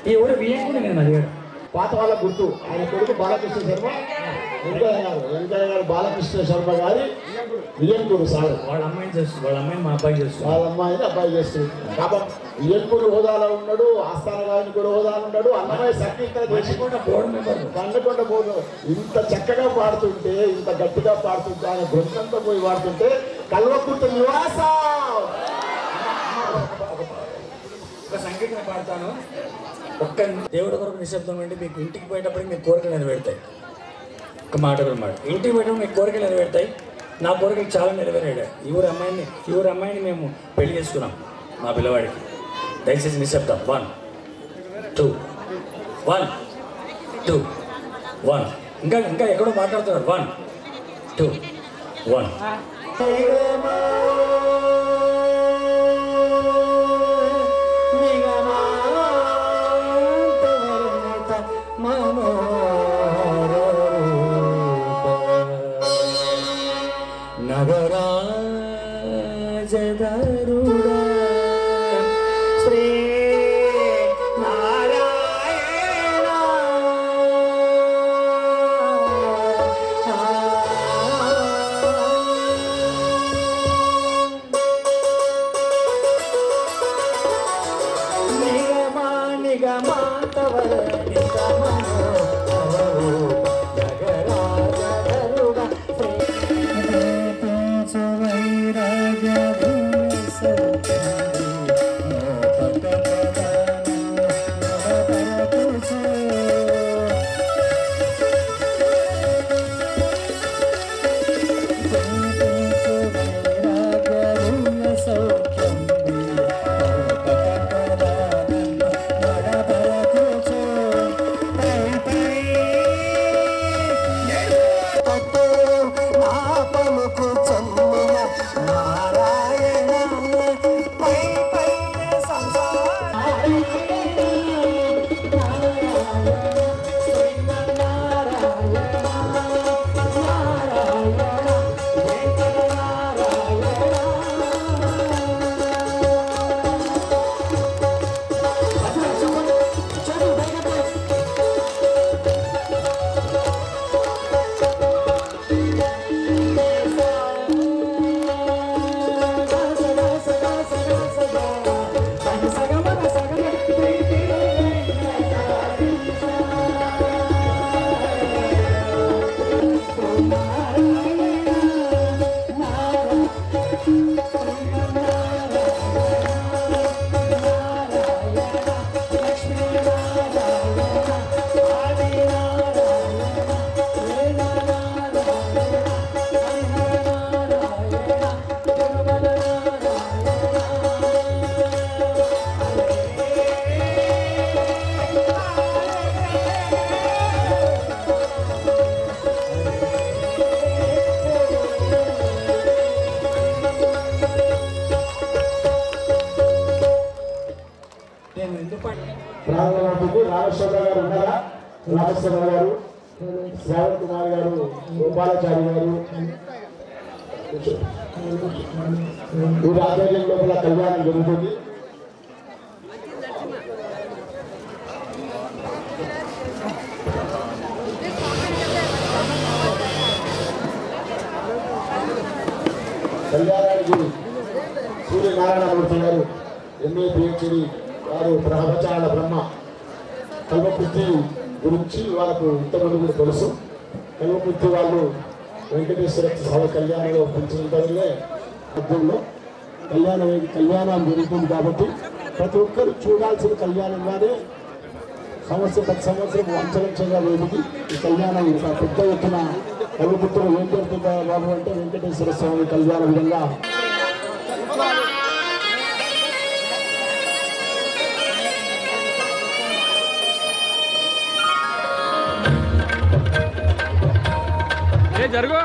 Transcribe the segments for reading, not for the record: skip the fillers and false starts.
ఈ ఊరు వియ్యంకుడు నేను అడిగాడు పాత వాళ్ళ గుర్తు ఆయన కొడుకు బాలకృష్ణ శర్మ వెంకయ్య గారు బాలకృష్ణ శర్మ గారి వియ్యంకుడు సార్ వాళ్ళ అమ్మాయిని చేస్తుంది వాళ్ళ అమ్మాయిని మా అబ్బాయి చేస్తుంది వాళ్ళ అమ్మాయిని అబ్బాయి చేస్తుంది కాబట్టి వియ్యంకుడు హోదాలో ఉన్నాడు ఆస్థాన గాయకుడు హోదాలో ఉన్నాడు అన్నమయ్య సంకీర్తన చేసి కండకొండ బోర్డు ఇంత చక్కగా పాడుతుంటే ఇంత గట్టిగా పాడుతుంటే ఆయన బృందంతో పోయి పాడుతుంటే కల్వకుర్తి నివాస ఒక సంకీర్తన పాడతాను ఒక్క దేవుడి కొరకు నిశ్శబ్దం అంటే మీకు ఇంటికి పోయేటప్పుడు మీకు కోరికలు నెరవేరుతాయి ఒక మాట ఇంటికి పోయేటప్పుడు మీకు కోరికలు నెరవేరుతాయి నా కోరికలు చాలా నెరవేరాడు ఈ ఊరి అమ్మాయిని మేము పెళ్లి చేసుకున్నాం మా పిల్లవాడికి దయచేసి నిశ్శబ్దం 1 2 1 2 1 ఇంకా ఎక్కడో మాట్లాడుతున్నాడు 1 2 1 నగరాజధరుడా శ్రీ నారాయణ నిగమాంతవ నిగమనో నాగేశ్వరరావు గారు, శ్రావణ్ కుమార్ గారు, గోపాలాచారి గారు ఈ ఆధ్వర్యం లోపల కళ్యాణం జరుగుతుంది. కళ్యాణానికి సూర్యనారాయణమూర్తి గారు ఎంఏ పిహెచ్డి వారు ప్రవచనాల బ్రహ్మ కల్వకుర్తి గురించి వాళ్ళకు ఇంతమంది కూడా తెలుసు. కల్వకుర్తి వాళ్ళు వెంకటేశ్వర స్వామి కళ్యాణంలో పెంచినంతలో మధ్యంలో కళ్యాణం జరుగుతుంది కాబట్టి ప్రతి ఒక్కరు చూడాల్సిన కళ్యాణంగానే ప్రతి సంవత్సరం వంచవంచంగా వేదికి ఈ కళ్యాణం పెద్ద ఎత్తున కల్వకుర్తిలో ఏం జరుగుతుందా బాబు అంటే వెంకటేశ్వర స్వామి కళ్యాణ విధంగా జరుగు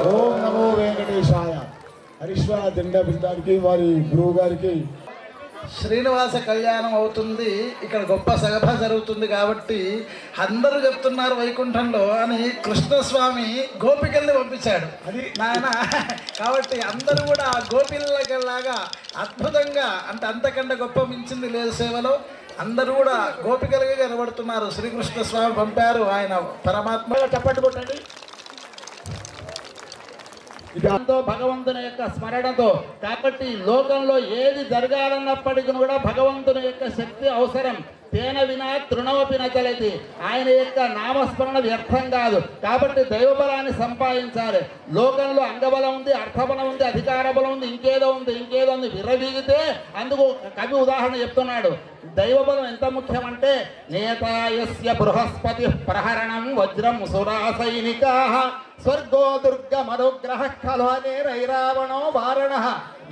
ఓం నమో వెంకటేశాయ. హరీశ్వర దిండ బృందానికి వారి గురువు గారికి శ్రీనివాస కళ్యాణం అవుతుంది, ఇక్కడ గొప్ప సభ జరుగుతుంది కాబట్టి అందరూ చెప్తున్నారు వైకుంఠంలో అని కృష్ణస్వామి గోపికల్ని పంపించాడు. అది నాయన కాబట్టి అందరూ కూడా ఆ గోపికలాగా అద్భుతంగా అంటే అంతకంటే గొప్ప మించింది లేదు సేవలో. అందరూ కూడా గోపికలుగా కనబడుతున్నారు. శ్రీకృష్ణ స్వామి పంపారు, ఆయన పరమాత్మ. చప్పట్లు కొట్టండి. దాంతో భగవంతుని యొక్క స్మరణతో కాబట్టి లోకంలో ఏది జరగాలన్నప్పటికీ కూడా భగవంతుని యొక్క శక్తి అవసరం. తేన వినా తృణమపి నచలతి. ఆయన యొక్క నామస్మరణ వ్యర్థం కాదు. కాబట్టి దైవబలాన్ని సంపాదించాలి. లోకంలో అంగబలం ఉంది, అర్థబలం ఉంది, అధికార బలం ఉంది, ఇంకేదో ఉంది విర్రవీగితే అందుకు కవి ఉదాహరణ చెప్తున్నాడు. దైవబలం ఎంత ముఖ్యమంటే నేతాయస్య బృహస్పతి ప్రహరణం వజ్రం సురా సైనికా స్వర్గో దుర్గమనుగ్రహ ఖలోనేరైరావణో వారణ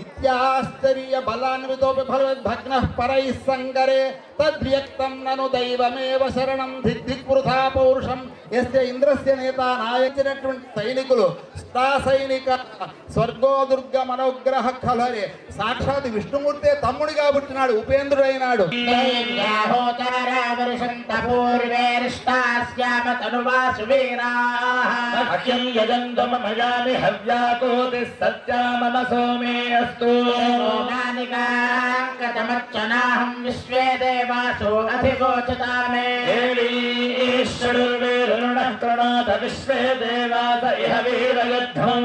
ఇత్యాశ్చర్య బలాన్వితోపి భగ్న పరై సంగరే తద్వ్యక్తం నను దైవమేవ శరణం దిగ్వృథా పౌరుషం. ఎస్య ఇంద్రస్య నేత నాయకునటువంటి సైనికులు స్థా సైనిక స్వర్గో దుర్గమనుగ్రహ ఖలరే. సాక్షాత్ విష్ణుమూర్తే తమ్ముడిగా పుట్టినాడు, ఉపేంద్రుడైనాడు. విశ్వే దేవాసో అధిగోచతా మే విశ్వే దేవాస ఇహ వీరయుద్ధం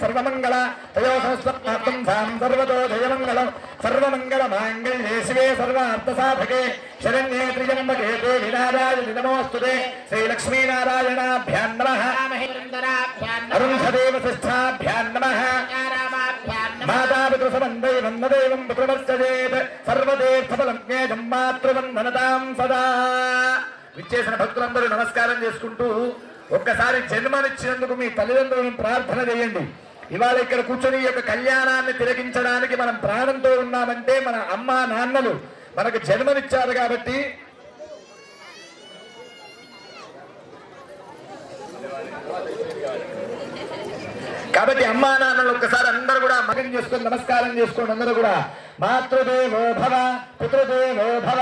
సర్వమంగళ తయో సంస్కృతం సర్వతో జయమంగళం సర్వమంగళ మాంగళ్యే శివే సర్వార్థ సాధకే శరణ్యే త్రిజంబకే దేవి నారాయణి నమోస్తుతే శ్రీలక్ష్మీనారాయణాభ్యాం నమః అరుంధదేవ సిద్ధాభ్యాం నమః మాతాపితృసమందైవం నదైవం పుత్రమర్చయేత్ సర్వతీర్థఫలం జ్ఞేయం మాతృవందనతాం సదా. విచ్చేసిన భక్తులందరూ నమస్కారం చేసుకుంటూ ఒక్కసారి జన్మనిచ్చినందుకు మీ తల్లిదండ్రులను ప్రార్థన చేయండి. ఇవాళ ఇక్కడ కూర్చొని ఈ యొక్క కళ్యాణాన్ని తిలకించడానికి మనం ప్రాణంతో ఉన్నామంటే మన అమ్మ నాన్నలు మనకు జన్మనిచ్చారు కాబట్టి అమ్మా నాన్నలు ఒక్కసారి అందరూ కూడా మగం చేసుకొని నమస్కారం చేసుకోండి. అందరూ కూడా మాతృదేవో భవ పుత్రదేవో భవ.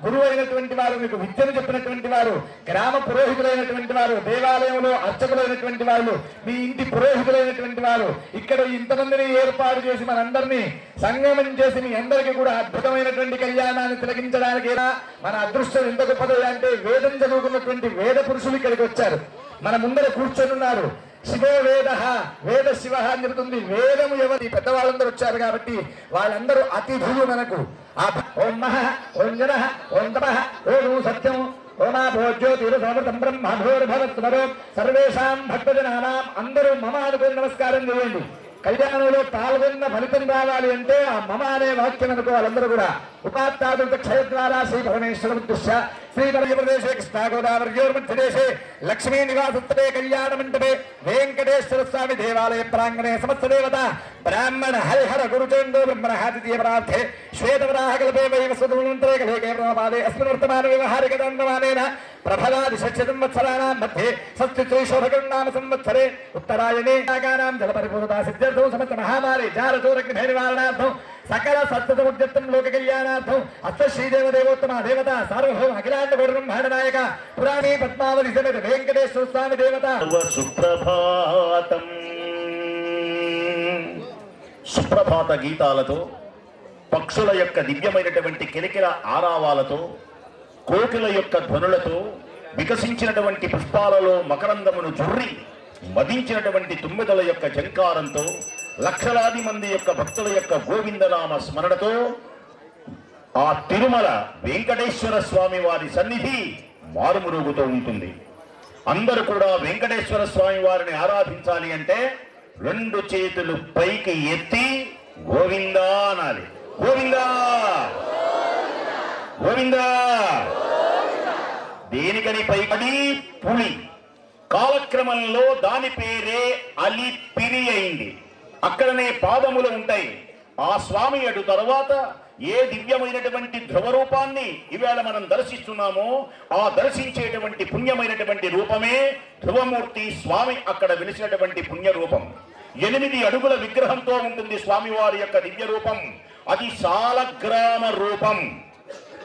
గురువు అయినటువంటి వారు, మీకు విద్యను చెప్పినటువంటి వారు, గ్రామ పురోహితులైనటువంటి వారు, దేవాలయంలో అర్చకులైనటువంటి వాళ్ళు, మీ ఇంటి పురోహితులైనటువంటి వారు, ఇక్కడ ఇంతమందిని ఏర్పాటు చేసి మనందరినీ సంగమం చేసి మీ అందరికీ కూడా అద్భుతమైనటువంటి కళ్యాణాన్ని తిలకించడానికి మన అదృష్టం ఎంత గొప్పదో అంటే వేదం చదువుకున్నటువంటి వేద పురుషులు ఇక్కడికి వచ్చారు, మన ముందర కూర్చొని ఉన్నారు. శివో వేద వేద శివ అని చెబుతుంది. వేదము ఎవరి పెద్దవాళ్ళందరూ వచ్చారు కాబట్టి వాళ్ళందరూ అతిథులు మనకు. ఓం మహ ఓం జన ఓం తప ఓం సత్యం ఓమా భోజ్యోతిరు సమృతం బ్రహ్మభోర్భవత్వరో సర్వేషాం భక్తజనానాం. అందరూ మమ అనుకుని నమస్కారం చేయండి. కళ్యాణంలో పాల్గొన్న ఫలితం రావాలి అంటే ఆ మమ అనే వాక్యం అనుకోవాలందరూ కూడా. ఉపాత్తాదుత క్షయ ద్వారా శ్రీ పరమేశ్వర దృశ్య శ్రీ మధ్యప్రదేశే కృష్ణా గోదావరియోర్మధ్యదేశే లక్ష్మీ నివాసత్తే కళ్యాణ మంటపే వెంకటేశ్వర స్వామి దేవాలయ ప్రాంగణే సమస్త దేవత బ్రాహ్మణ హరిహర గురుచండో బ్రహ్మణహాదితీయ పరార్థే శ్వేతవరాహకల్పే వైవస్వతమంత్రే కలేకే ప్రమాదే అస్మిన్ వర్తమాన వ్యవహారిక దండమానేన ప్రభలాది షట్శతంవత్సరాణాం మధ్యే సత్యశ్రీశోభకర్ణామ సంవత్సరే ఉత్తరాయణే నాగానాం జలపరిపూర్ణతా సిద్ధ్యర్థం సమస్త మహామారి జారచోరగ్ని నివారణార్థం సకల సత్సముద్యత్తం లోక కళ్యాణార్థం అస్త శ్రీదేవదేవోత్తమ దేవత సార్వభౌమ అఖిలాండ బ్రహ్మాండ నాయక పురాణీ పద్మావతి సమేత వెంకటేశ్వర స్వామి దేవత. సుప్రభాతం సుప్రభాత గీతాలతో పక్షుల యొక్క దివ్యమైనటువంటి కిలకిల ఆరావాలతో కోకిల యొక్క ధ్వనులతో వికసించినటువంటి పుష్పాలలో మకరందమును జుర్రి మదించినటువంటి తుమ్మెదల యొక్క జంకారంతో లక్షలాది మంది యొక్క భక్తుల యొక్క గోవిందనామ స్మరణతో ఆ తిరుమల వెంకటేశ్వర స్వామి వారి సన్నిధి మారుమురుగుతూ ఉంటుంది. అందరూ కూడా వెంకటేశ్వర స్వామి వారిని ఆరాధించాలి అంటే రెండు చేతులు పైకి ఎత్తి గోవిందా అనాలి. గోవిందా గోవిందా. దేనికని పైకి పులి కాలక్రమంలో దాని పేరే అలిపిరి అయింది. అక్కడనే పాదములు ఉంటాయి. ఆ స్వామి అటు తరువాత ఏ దివ్యమైనటువంటి ధ్రువరూపాన్ని ఈవేళ మనం దర్శిస్తున్నామో ఆ దర్శించేటువంటి పుణ్యమైనటువంటి రూపమే ధ్రువమూర్తి స్వామి అక్కడ వెలిసినటువంటి పుణ్య రూపం. 8 అడుగుల విగ్రహంతో ఉంటుంది స్వామివారి యొక్క దివ్య రూపం. అది సాలగ్రామ రూపం.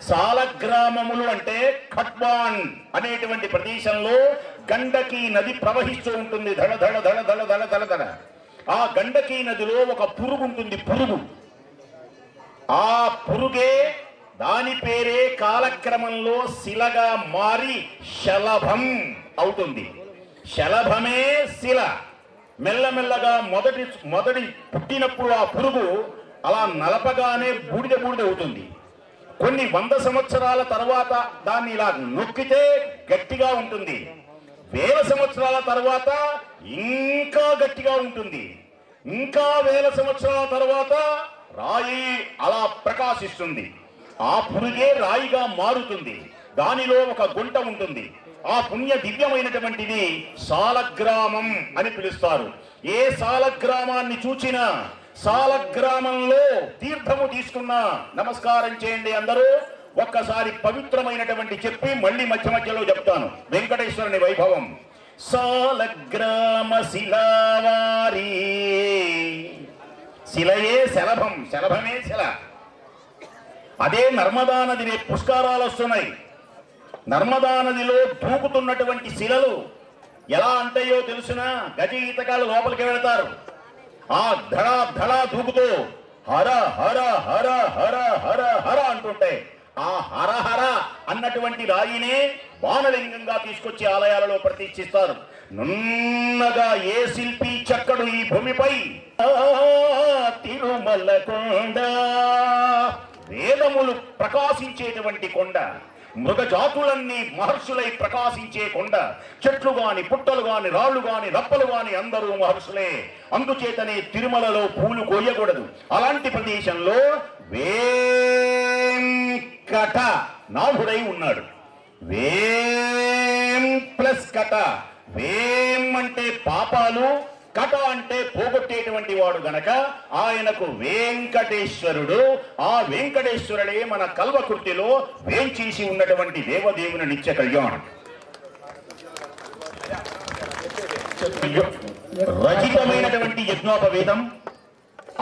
సాలగ్రామములు అంటే ఖట్వాన్ అనేటువంటి ప్రదేశంలో గండకీ నది ప్రవహిస్తూ ఉంటుంది. ధడ ధడ ధడ ధడ ధడ ధడ ధడ. ఆ గండకీ నదిలో ఒక పురుగు ఉంటుంది. పురుగు, ఆ పురుగే దాని పేరే కాలక్రమంలో శిలగా మారి శలభం అవుతుంది. శలభమే శిల. మెల్లమెల్లగా మొదటి పుట్టినప్పుడు ఆ పురుగు అలా నలపగానే బూడిద బూడిద అవుతుంది. కొన్ని 100 సంవత్సరాల తర్వాత దాన్ని ఇలా నొక్కితే గట్టిగా ఉంటుంది. 1000 సంవత్సరాల తర్వాత ఇంకా గట్టిగా ఉంటుంది. ఇంకా 1000 సంవత్సరాల తర్వాత రాయి అలా ప్రకాశిస్తుంది. ఆ పురుగే రాయిగా మారుతుంది. దానిలో ఒక గుంట ఉంటుంది. ఆ పుణ్య దివ్యమైనటువంటిది సాలగ్రామం అని పిలుస్తారు. ఏ సాలగ్రామాన్ని చూచినా, సాలగ్రామంలో తీర్థము తీసుకున్నా నమస్కారం చేయండి అందరూ. ఒక్కసారి పవిత్రమైనటువంటి చెప్పి మళ్ళీ మధ్య మధ్యలో చెప్తాను వెంకటేశ్వరుని వైభవం. సాలగ్రామ శిలావారి. శిలయే శలభం, శలభమే శిల. అదే నర్మదా నది పుష్కరాలు వస్తున్నాయి. నర్మదా నదిలో దూకుతున్నటువంటి శిలలు ఎలా అంటాయో తెలుసునా? గజ ఈతకాలు లోపలికి వెళతారు. ఆ ధడా ధడా దూకుతూ హర హర హర హర హర హర అంటుంటాయి. ఆ హరహర అన్నటువంటి రాయినే బాణలింగంగా తీసుకొచ్చి ఆలయాలలో ప్రతిష్ఠిస్తారు. నున్నగా ఏ శిల్పి చెక్కడు ఈ భూమిపై? తిరుమల కొండ, వేదములు ప్రకాశించేటువంటి కొండ, మృగజాతులన్నీ మహర్షులై ప్రకాశించే కొండ. చెట్లు గాని, పుట్టలు గాని, రాళ్లు గాని, రప్పలు గాని అందరూ మహర్షులే. అందుచేతనే తిరుమలలో పూలు కోయకూడదు. అలాంటి ప్రదేశంలో వేంకట నాథుడై ఉన్నాడు. వేం ప్లస్ కట. వేం అంటే పాపాలు, కట అంటే పోగొట్టేటువంటి వాడు గనక ఆయనకు వెంకటేశ్వరుడు. ఆ వెంకటేశ్వరుడే మన కల్వకుర్తిలో వేంచేసి ఉన్నటువంటి దేవదేవుని నిత్య కళ్యాణం. రచితమైనటువంటి యజ్ఞోపవీతం.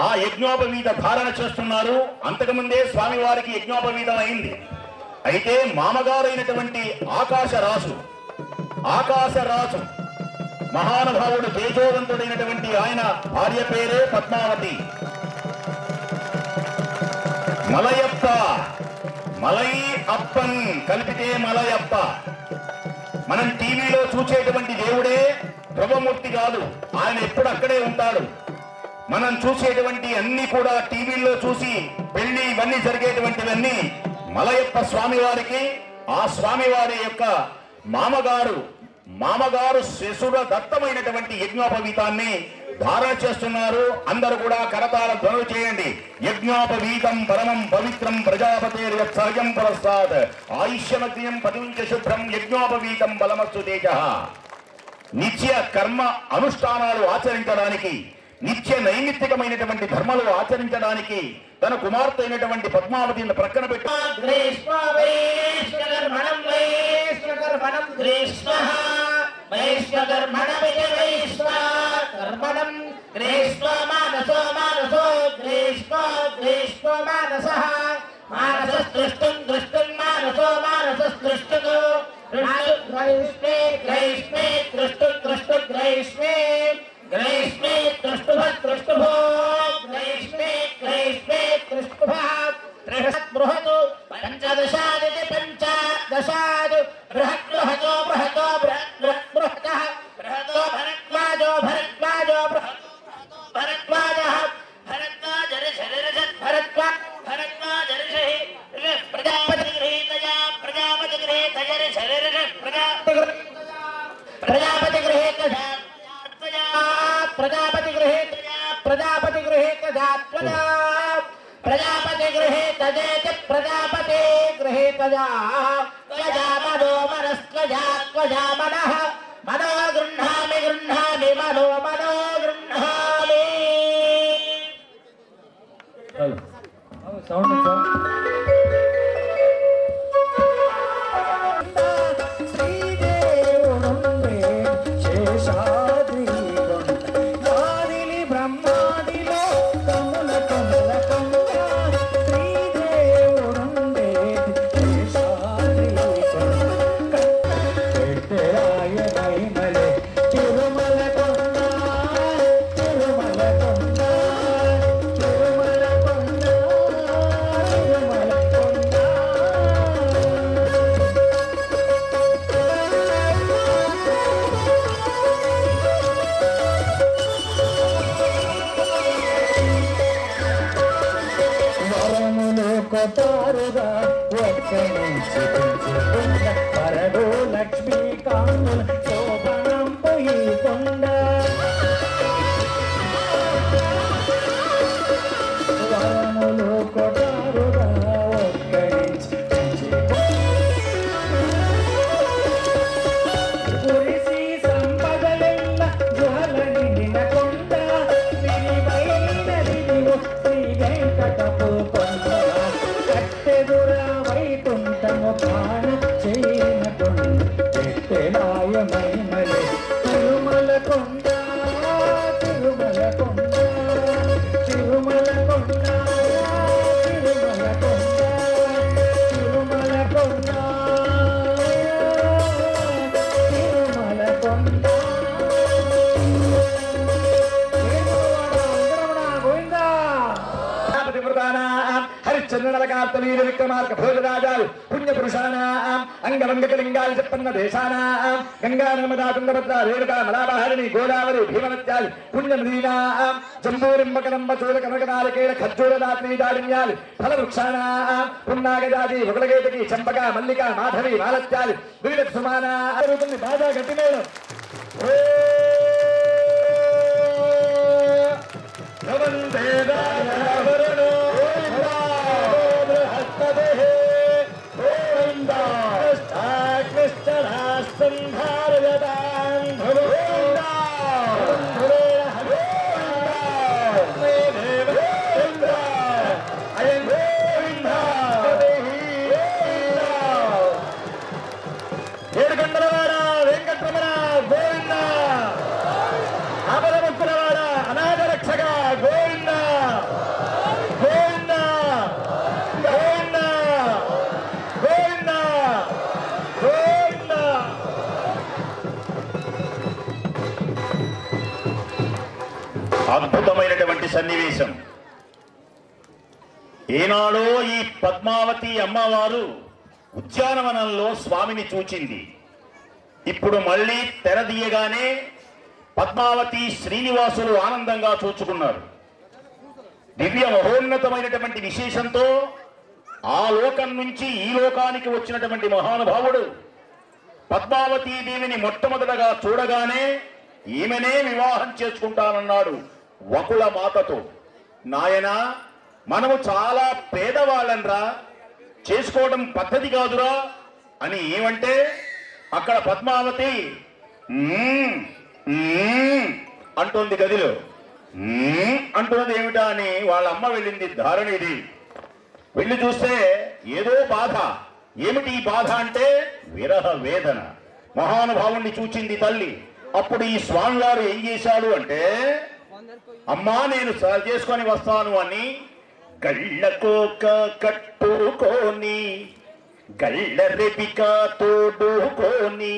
ఆ యజ్ఞోపవీత ధారణ చేస్తున్నారు. అంతకుముందే స్వామివారికి యజ్ఞోపవీతం అయింది. అయితే మామగారైనటువంటి ఆకాశరాజు మహానుభావుడు తేజోవంతుడైనటువంటి ఆయన భార్య పేరే పద్మావతి. మలయప్ప, మలై అప్పన్ కలిపితే మలయప్ప. మనం టీవీలో చూసేటువంటి దేవుడే ధ్రువమూర్తి కాదు. ఆయన ఎప్పుడు అక్కడే ఉంటాడు. మనం చూసేటువంటి అన్ని కూడా టీవీల్లో చూసి పెళ్లి ఇవన్నీ జరిగేటువంటివన్నీ మలయప్ప స్వామి వారికి, ఆ స్వామివారి యొక్క మామగారు శశుర దత్తమైనటువంటి యజ్ఞోపవీతాన్ని ధారణ చేస్తున్నారు. అందరూ కూడా కరతాళ ధ్వనులు చేయండి. యజ్ఞోపవీతం పరమం పవిత్రం ప్రజాపతేర్యత్సహజం పురస్తాత్ ఆయుష్యమగ్నియం పతించ శుభ్రం యజ్ఞోపవీతం బలమస్తు తేజః. నిత్య కర్మ అనుష్ఠానాలు ఆచరించడానికి, నిత్య నైమిత్తికమైనటువంటి ధర్మాలు ఆచరించడానికి తన కుమార్తె అయినటువంటి పద్మావతిని ప్రక్కన పెట్టి హరిశ్చంద్రనలకార్తలీల విక్రమార్క భోజరాజాలు పుణ్యపురుషానాం అంగవంగకలింగాలు చెప్పన్న దేశానాం గంగా నర్మదా తుంగభద్ర రేణుకా మలాబహారిణి గోదావరి భీమనత్యాలు పుణ్యనదీనాం జంబూరింబకదంబ చూల కనకనాలికేల ఖర్జూరదాత్రి దాడిన్యాలు ఫలవృక్షానాం పున్నాగజాతి ఒకలగేతకి చంపక మల్లిక మాధవి మాలత్యాలు వివిధ సుమానా జరుగుతుంది బాగా గట్టి మేళం. ఏడుకొండలవాడ వెంకటరమణ గోవింద, అబలముక్కులవాడ అనాథ రక్షక గోవింద గోవింద గోవింద గోవింద గోవింద. అద్భుతమైనటువంటి సన్నివేశం. ఏనాడో ఈ పద్మావతి అమ్మవారు ఉద్యానవనంలో స్వామిని చూచింది. ఇప్పుడు మళ్ళీ తెరదీయగానే పద్మావతి శ్రీనివాసులు ఆనందంగా చూచుకున్నారు. దివ్య మహోన్నతమైనటువంటి విశేషంతో ఆ లోకం నుంచి ఈ లోకానికి వచ్చినటువంటి మహానుభావుడు పద్మావతీ దేవిని మొట్టమొదటగా చూడగానే ఈమెనే వివాహం చేసుకుంటానన్నాడు వకుల మాతతో. నాయనా, మనము చాలా పేదవాళ్ళంరా, చేసుకోవడం పద్ధతి కాదురా అని ఏమంటే అక్కడ పద్మావతి అంటోంది గదిలో. అంటున్నది ఏమిటా అని వాళ్ళ అమ్మ వెళ్ళింది ధారణిది. వెళ్ళి చూస్తే ఏదో బాధ. ఏమిటి ఈ బాధ అంటే విరహ వేదన. మహానుభావుణ్ణి చూచింది తల్లి. అప్పుడు ఈ స్వామివారు ఏం చేశాడు అంటే, అమ్మా నేను చేసుకొని వస్తాను అని గళ్ళకోక కట్టుకొని గళ్ళ రెబిక తోడుకొని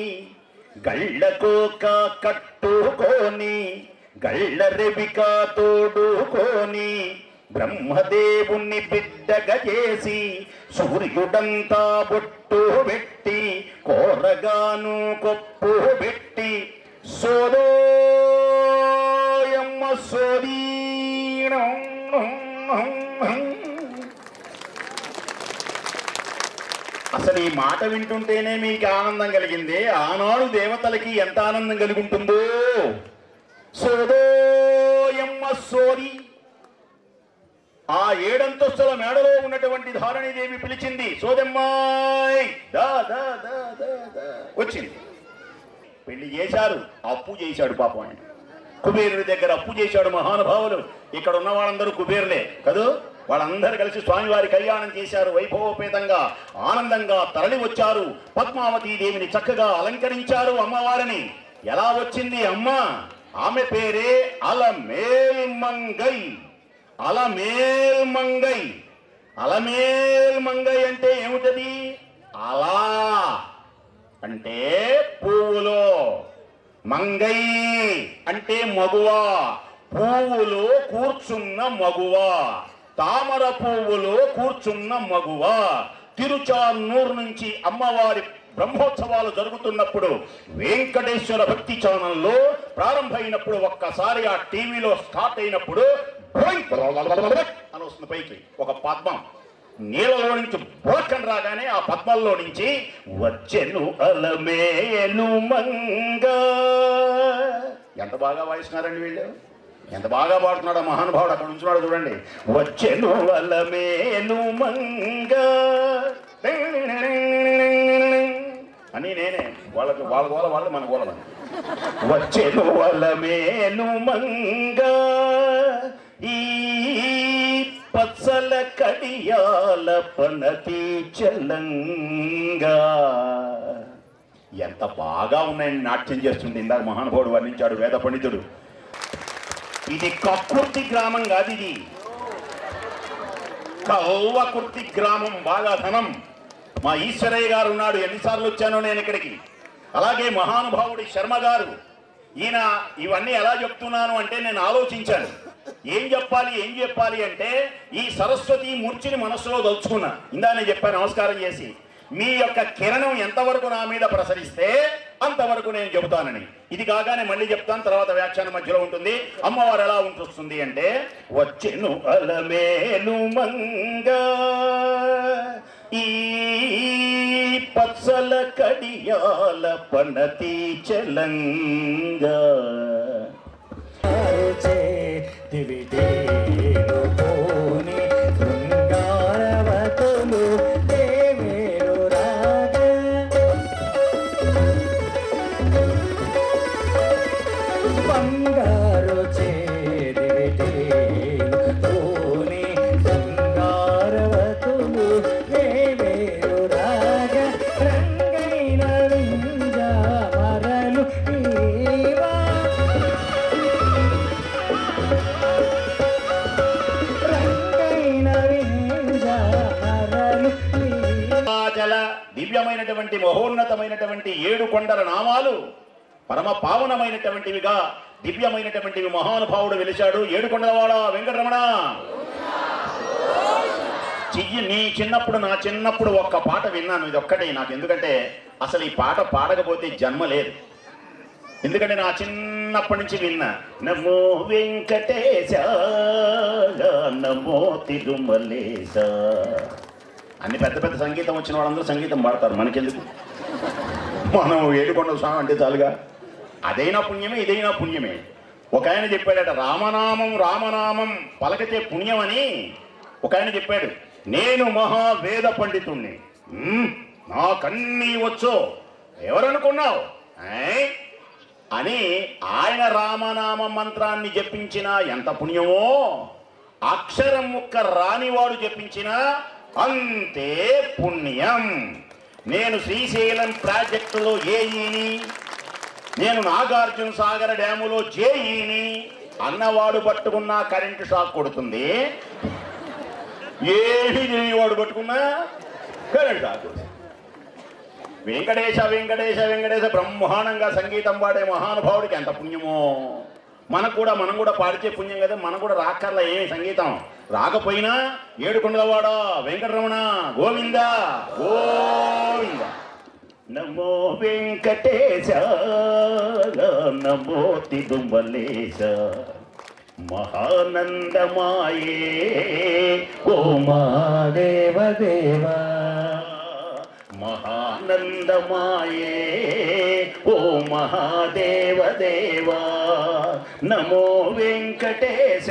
గళ్ళకోక కట్టుకొని గళ్ళ రెబిక తోడుకొని బ్రహ్మదేవుణ్ణి బిడ్డగా చేసి సూర్యుడంతా బొట్టు పెట్టి కోరగాను కొప్పు పెట్టి సోదోయమ్మ సోదీన. అసలు ఈ మాట వింటుంటేనే మీకు ఆనందం కలిగింది. ఆనాడు దేవతలకి ఎంత ఆనందం కలిగి ఉంటుందో. సోదోయమ్మ సోది. ఆ 7 అంతస్తుల మేడలో ఉన్నటువంటి ధారణీదేవి పిలిచింది, సోదమ్మాయ్ దా దా దా దా దా. వచ్చింది. పెళ్లి చేశారు, అప్పు చేశాడు పాపం ఆయన. కుబేరుడి దగ్గర అప్పు చేశాడు మహానుభావులు. ఇక్కడ ఉన్న వాళ్ళందరూ కుబేరులే కదూ. వాళ్ళందరూ కలిసి స్వామివారి కళ్యాణం చేశారు. వైభవోపేతంగా ఆనందంగా తరలి వచ్చారు. పద్మావతీ దేవిని చక్కగా అలంకరించారు అమ్మవారిని. ఎలా వచ్చింది అమ్మ? ఆమె పేరే అలమేల్మంగై. అలమేల్మంగై. అలమేల్మంగై అంటే ఏమిటది? అలా అంటే పువ్వులో, మంగై అంటే మగువా, పువ్వులో కూర్చున్న మగువా, తామర పువ్వులో కూర్చున్న మగువా. తిరుచానూరు నుంచి అమ్మవారి బ్రహ్మోత్సవాలు జరుగుతున్నప్పుడు వెంకటేశ్వర భక్తి ఛానల్లో ప్రారంభమైనప్పుడు ఒక్కసారి ఆ టీవీలో స్టార్ట్ అయినప్పుడు అని వస్తుంది పైకి ఒక పద్మం. నీళ్ళలో నుంచి బోకం రాగానే ఆ పద్మంలో నుంచి వచ్చెను అలమేలు మంగ. ఎంత బాగా వాయిస్తున్నారండి వీళ్ళు, ఎంత బాగా పాడుతున్నాడు మహానుభావుడు. అక్కడ ఉంచున్నాడు చూడండి. వచ్చెను అలమేలు మంగ అని నేనే వాళ్ళకి వాళ్ళ గోల వాళ్ళు మన గోల. వచ్చెను అలమేలు మంగ ఈ పచ్చల కడియాల పనతి చలంగా. ఎంత బాగా ఉన్నాయని నాట్యం చేస్తుంది. ఇందాక మహానుభావుడు వర్ణించాడు వేద పండితుడు. ఇది కక్కుర్తి గ్రామం కాదు, ఇది కల్వకుర్తి గ్రామం. బాగా ధనం. మా ఈశ్వరయ్య గారు ఉన్నాడు, ఎన్నిసార్లు వచ్చానో నేను ఇక్కడికి. అలాగే మహానుభావుడి శర్మ గారు. ఈయన ఇవన్నీ ఎలా చెప్తున్నాను అంటే నేను ఆలోచించాను ఏం చెప్పాలి అంటే ఈ సరస్వతి మూర్తిని మనసులో దలుచుకున్నా. ఇందా నేను చెప్పాను నమస్కారం చేసి, మీ యొక్క కిరణం ఎంతవరకు నా మీద ప్రసరిస్తే అంతవరకు నేను చెబుతానని. ఇది కాగానే మళ్ళీ చెప్తాను, తర్వాత వ్యాఖ్యానం మధ్యలో ఉంటుంది. అమ్మవారు ఎలా ఉంటుంది అంటే, వచ్చెను అలమేలు మంగ ఈ పచ్చల కడియాల పనతి చలంగా. దివ్యమైనటువంటి మహోన్నతమైనటువంటి 7 కొండల నామాలు పరమ పావనమైనటువంటివిగా దివ్యమైనటువంటివి మహానుభావుడు వెలిశాడు. 7 కొండలవాడ వెంకటరమణ. నీ చిన్నప్పుడు నా చిన్నప్పుడు ఒక్క పాట విన్నాను, ఇది ఒక్కటే నాకు. ఎందుకంటే అసలు ఈ పాట పాడకపోతే జన్మ లేదు. ఎందుకంటే నా చిన్నప్పటి నుంచి విన్నా. నమో వెంకటేశ నమో తిరుమలేశ అన్ని పెద్ద పెద్ద సంగీతం వచ్చిన వాళ్ళందరూ సంగీతం పాడతారు, మనకెందుకు? మనం 7 కొండల స్వామి అంటే చాలుగా. అదైనా పుణ్యమే, ఇదైనా పుణ్యమే. ఒక ఆయన చెప్పాడట, రామనామం రామనామం పలకచే పుణ్యం అని. ఒక ఆయన చెప్పాడు, నేను మహావేద పండితుణ్ణి, నాకన్నీ వచ్చో ఎవరనుకున్నావు అని ఆయన రామనామ మంత్రాన్ని జపించినా ఎంత పుణ్యమో, అక్షరం ముక్క రానివాడు జపించినా అంతే పుణ్యం. నేను శ్రీశైలం ప్రాజెక్టులో ఏఈని, నేను నాగార్జున సాగర్ డ్యాములో జేఈని అన్నవాడు పట్టుకున్నా కరెంటు షాక్ కొడుతుంది, ఏమీ తెలియవాడు పట్టుకున్నా కరెంటు షాక్ కొడుతుంది. వెంకటేశ వెంకటేశ వెంకటేశ బ్రహ్మాండంగా సంగీతం పాడే మహానుభావుడికి ఎంత పుణ్యమో. మనం కూడా పాడితే పుణ్యం కదా. మనం కూడా రాక్కర్లా ఏమి సంగీతం రాకపోయినా ఏడుకొండలవాడ వెంకటరమణ గోవింద గోవింద. నమో వెంకటేశ నమో తిరుమలేశ మహానందమాయే ఓ మహాదేవదేవా మహానందమాయే ఓ మహాదేవదేవా. నమో వెంకటేశ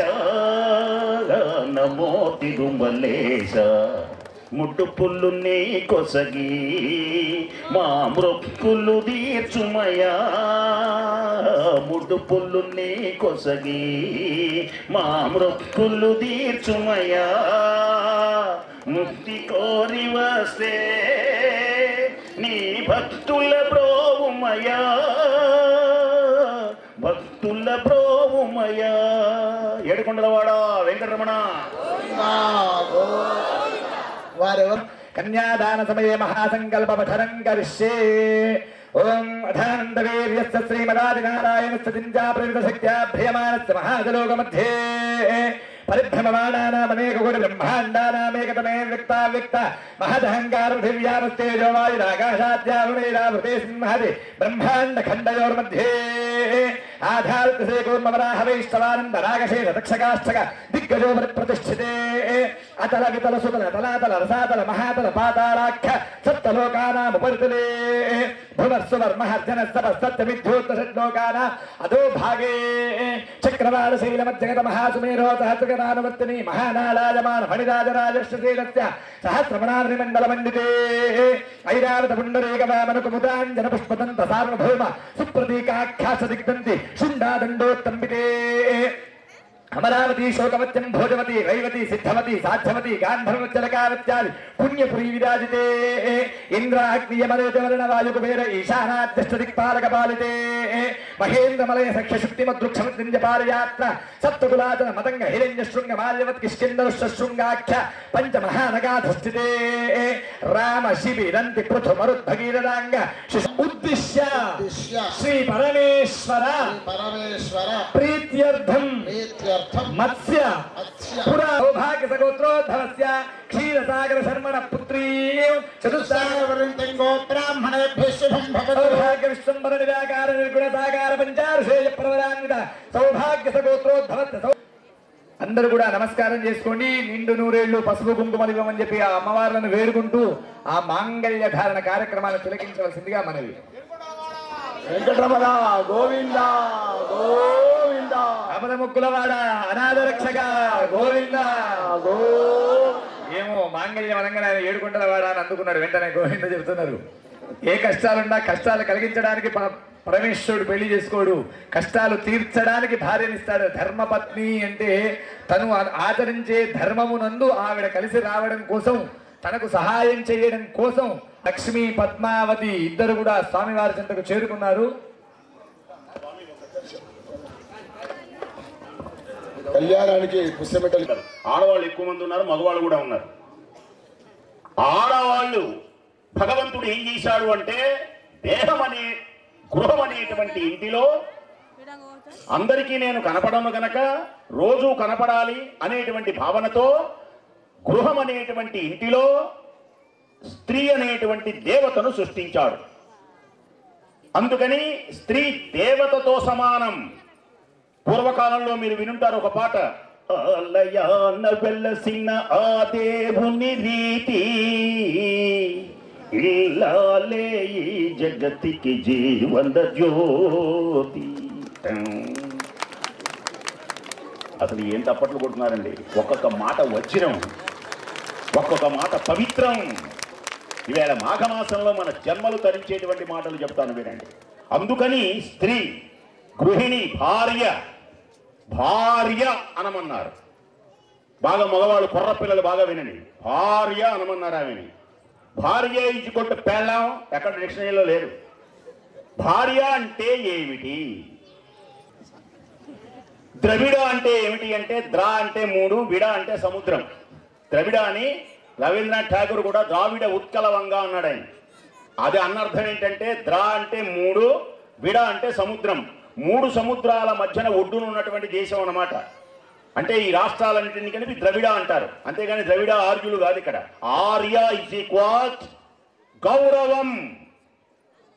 నమో తిరుమలేశ. ముట్టు పుల్లు నీ కొసగి మా మృక్కులు తీర్చుమయా, ముట్టు పుల్లు నీ కొసగి మా మృక్కులు తీర్చుమయా. ముక్తి కోరి వస్తే నీ భక్తుల బ్రోవుమయా, భక్తుల బ్రోవుమయా. ఏడుకొండలవాడ వెంకటరమణ. వారెవరు? కన్యాదాన సమయే మహాసంకల్ప పఠనం కరిష్యే. ఓం అధానందవీర్యస్య శ్రీమదాదినారాయణస్య చింతా ప్రవిత శక్త్యాభ్రియమానస్య మహాజలోక మధ్యే పరిభ్రమమాణానామనేకకోటి బ్రహ్మాండానామేకతమే వ్యక్తావ్యక్త మహదహంకార పృథివ్యామస్తేజో వాయురాకాశాద్యావృణైరావృతే సింహది బ్రహ్మాండ ఖండయోర్मध्ये ఆధారితసే కూర్మవరాహ వైష్ణవానంద రాగశేష దక్షకాష్టక దిగ్గజో ప్రతిష్ఠితే. అతల వితల సుతల తలాతల రసాతల మహాతల పాతాళాఖ్య సప్తలోకానాముపరితలే భువర్సువర్మహర్జన సప్తమిథ్యోత్తషట్లోకానా అధో భాగే చక్రవాళ శైలమధ్యగత మహాసుమేరో సహస్రగణానువర్తిని మహానాళాయమాన ఫణిరాజరాజశ్రీరస్య సహస్రమణాద్రిమండల మండితే ఐరావత పుండరీక వామన కుముదాంజన పుష్పదంత సార్వభౌమ సుప్రతీకాఖ్యాస దిగ్దంతి శుండాదండోత్తంబితే. అమరావతి శోకవత్యం భోజవతి రైవతి సిద్ధవతి సాధ్యవతి గాంధర్వచ్చలకావత్యాది పుణ్యపురీ విరాజితే. ఇంద్రాగ్నియమరేతవర్ణ వాయుకుబేర ఈశానాద్యష్ట దిక్పాలక పాలితే. మహేంద్రమలయ సఖ్యశుక్తిమదృక్షమృత్యుంజపారయాత్ర సప్తకులాచన మతంగ హిరణ్య శృంగ మాల్యవత్ కిష్కిందరుశృంగాఖ్య పంచమహానగాధస్థితే. రామ శిబిరంతి పృథుమరుద్భగీరదాంగ ఉద్దిశ్య శ్రీ పరమేశ్వర ప్రీత్యర్థం మత్స్య పురా సౌభాగ్య సగోత్రోద్భవస్య క్షీరసాగర శర్మణ పుత్రీ చతుస్సాగరవర్యంతంగో బ్రాహ్మణేభ్యః శుభం భవతు. సౌభాగ్య విశ్వంబర నిరాకార నిర్గుణ సాకార పంచారుషేయ ప్రవరాన్విత సౌభాగ్య సగోత్రోద్భవస్య. అందరూ కూడా నమస్కారం చేసుకోండి. నిండు నూరేళ్లు పసుపు కుంకుమలు ఇవ్వమని చెప్పి ఆ అమ్మవార్లను వేడుకుంటూ ఆ మాంగళ్య ధారణ కార్యక్రమాలను తిలకించవలసిందిగా మనవి. వెంకటరమణ గోవింద గోవింద. అమర ముక్కులవాడ అనాథ రక్షక గోవింద గో. ఏమో మాంగళ్యం అనగానే ఆయన ఏడుకుంటలవాడ అని అందుకున్నాడు, వెంటనే గోవింద చెబుతున్నారు. ఏ కష్టాలున్నా కష్టాలు కలిగించడానికి పరమేశ్వరుడు పెళ్లి చేసుకోడు, కష్టాలు తీర్చడానికి భార్యనిస్తాడు. ధర్మపత్ని అంటే తను ఆచరించే ధర్మమునందు ఆవిడ కలిసి రావడం కోసం, తనకు సహాయం చేయడం కోసం లక్ష్మీ పద్మావతి ఇద్దరు కూడా స్వామివారి చెంతకు చేరుకున్నారు. కళ్యాణానికి పుష్పమెట్టలు. ఆడవాళ్ళు ఎక్కువ మంది ఉన్నారు, మగవాళ్ళు కూడా ఉన్నారు. ఆడవాళ్ళు భగవంతుడు ఏం చేశాడు అంటే, దేహం అనే గృహం అనేటువంటి ఇంటిలో అందరికీ నేను కనపడను గనక రోజు కనపడాలి అనేటువంటి భావనతో గృహం అనేటువంటి ఇంటిలో స్త్రీ అనేటువంటి దేవతను సృష్టించాడు. అందుకని స్త్రీ దేవతతో సమానం. పూర్వకాలంలో మీరు వినుంటారు ఒక పాట, ఆలయాన వెలసిన ఆ దేవుని రీతి ఇల్లాలే ఈ జగతికి జీవన జ్యోతి. అసలు ఏం తప్పట్లు కొడుతున్నారండి. ఒక్కొక్క మాట వజ్రం, ఒక్కొక్క మాట పవిత్రం. ఈవేళ మాఘమాసంలో మన జన్మలు తరించేటువంటి మాటలు చెప్తాను వినండి. అందుకని స్త్రీ, గృహిణి, భార్య అనమన్నారు. బాగా మగవాళ్ళు కుర్ర పిల్లలు బాగా వినండి. భార్య అనమన్నారు. ఆమెని భార్య ఇచ్చుకుంటే పెళ్ళాం ఎక్కడ డిక్షనరీలో లేదు. భార్య అంటే ఏమిటి? ద్రవిడ అంటే ఏమిటి అంటే ద్రా అంటే 3, విడ అంటే సముద్రం. ద్రవిడ అని రవీంద్రనాథ్ ఠాగూర్ కూడా ద్రావిడ ఉత్కలవంగా అన్నాడు ఆయన. అది అన్నర్థం ఏంటంటే ద్రా అంటే 3, విడ అంటే సముద్రం. 3 సముద్రాల మధ్యన ఒడ్డున ఉన్నటువంటి దేశం అన్నమాట. అంటే ఈ రాష్ట్రాలన్నింటినీ కలిపి ద్రవిడ అంటారు. అంతేగాని ద్రవిడ ఆర్యులు కాదు ఇక్కడ. ఆర్య ఇస్ ఈక్వల్ గౌరవం.